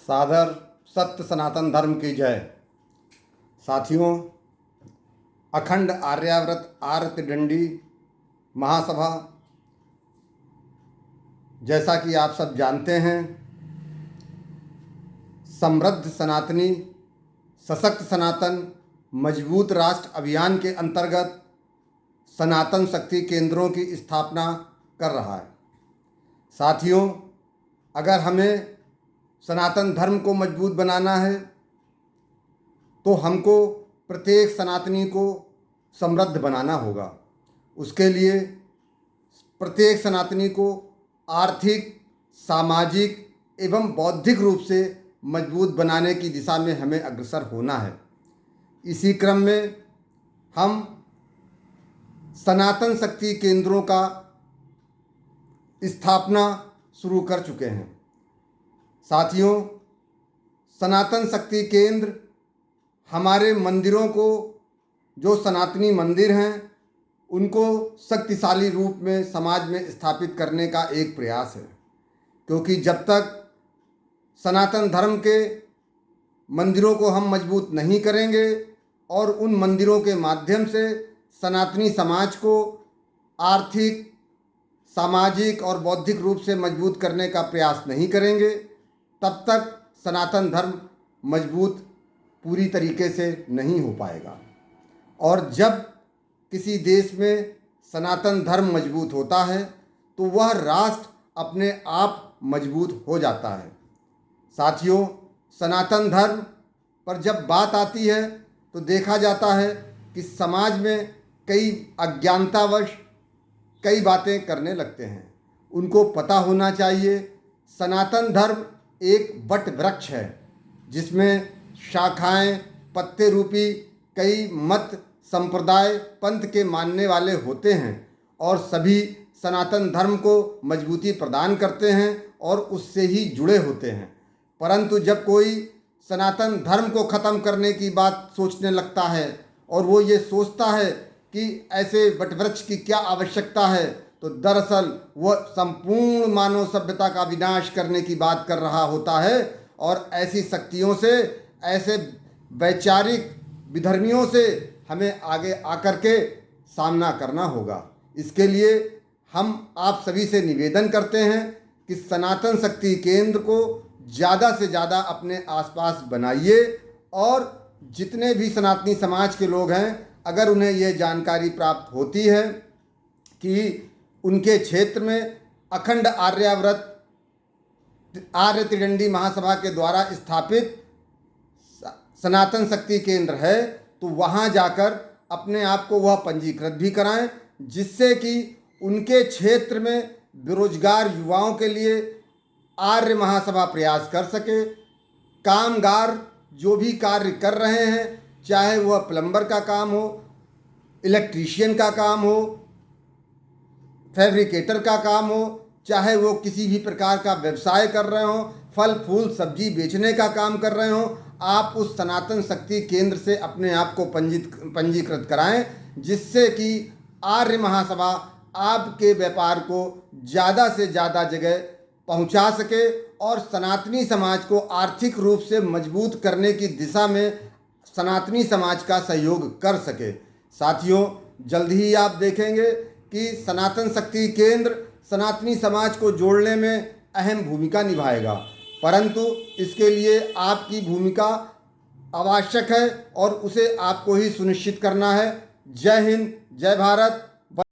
सादर सत्य सनातन धर्म की जय। साथियों, अखंड आर्याव्रत आर्य त्रिदंडी महासभा, जैसा कि आप सब जानते हैं, समृद्ध सनातनी सशक्त सनातन मजबूत राष्ट्र अभियान के अंतर्गत सनातन शक्ति केंद्रों की स्थापना कर रहा है। साथियों, अगर हमें सनातन धर्म को मजबूत बनाना है तो हमको प्रत्येक सनातनी को समृद्ध बनाना होगा। उसके लिए प्रत्येक सनातनी को आर्थिक, सामाजिक एवं बौद्धिक रूप से मजबूत बनाने की दिशा में हमें अग्रसर होना है। इसी क्रम में हम सनातन शक्ति केंद्रों का स्थापना शुरू कर चुके हैं। साथियों, सनातन शक्ति केंद्र हमारे मंदिरों को, जो सनातनी मंदिर हैं, उनको शक्तिशाली रूप में समाज में स्थापित करने का एक प्रयास है। क्योंकि जब तक सनातन धर्म के मंदिरों को हम मजबूत नहीं करेंगे और उन मंदिरों के माध्यम से सनातनी समाज को आर्थिक, सामाजिक और बौद्धिक रूप से मजबूत करने का प्रयास नहीं करेंगे, तब तक सनातन धर्म मजबूत पूरी तरीके से नहीं हो पाएगा। और जब किसी देश में सनातन धर्म मजबूत होता है तो वह राष्ट्र अपने आप मजबूत हो जाता है। साथियों, सनातन धर्म पर जब बात आती है तो देखा जाता है कि समाज में कई अज्ञानतावश कई बातें करने लगते हैं। उनको पता होना चाहिए, सनातन धर्म एक वट वृक्ष है जिसमें शाखाएं, पत्ते रूपी कई मत, संप्रदाय, पंथ के मानने वाले होते हैं और सभी सनातन धर्म को मजबूती प्रदान करते हैं और उससे ही जुड़े होते हैं। परंतु जब कोई सनातन धर्म को ख़त्म करने की बात सोचने लगता है और वो ये सोचता है कि ऐसे वटवृक्ष की क्या आवश्यकता है, तो दरअसल वह संपूर्ण मानव सभ्यता का विनाश करने की बात कर रहा होता है। और ऐसी शक्तियों से, ऐसे वैचारिक विधर्मियों से हमें आगे आकर के सामना करना होगा। इसके लिए हम आप सभी से निवेदन करते हैं कि सनातन शक्ति केंद्र को ज़्यादा से ज़्यादा अपने आसपास बनाइए और जितने भी सनातनी समाज के लोग हैं, अगर उन्हें यह जानकारी प्राप्त होती है कि उनके क्षेत्र में अखंड आर्याव्रत आर्य त्रिदंडी महासभा के द्वारा स्थापित सनातन शक्ति केंद्र है, तो वहाँ जाकर अपने आप को वह पंजीकृत भी कराएं, जिससे कि उनके क्षेत्र में बेरोजगार युवाओं के लिए आर्य महासभा प्रयास कर सके। कामगार जो भी कार्य कर रहे हैं, चाहे वह प्लम्बर का काम हो, इलेक्ट्रीशियन का काम हो, फैब्रिकेटर का काम हो, चाहे वो किसी भी प्रकार का व्यवसाय कर रहे हो, फल फूल सब्जी बेचने का काम कर रहे हो, आप उस सनातन शक्ति केंद्र से अपने आप को पंजीकृत कराएं, जिससे कि आर्य महासभा आपके व्यापार को ज़्यादा से ज़्यादा जगह पहुंचा सके और सनातनी समाज को आर्थिक रूप से मजबूत करने की दिशा में सनातनी समाज का सहयोग कर सके। साथियों, जल्द ही आप देखेंगे कि सनातन शक्ति केंद्र सनातनी समाज को जोड़ने में अहम भूमिका निभाएगा, परंतु इसके लिए आपकी भूमिका आवश्यक है और उसे आपको ही सुनिश्चित करना है। जय हिंद, जय भारत।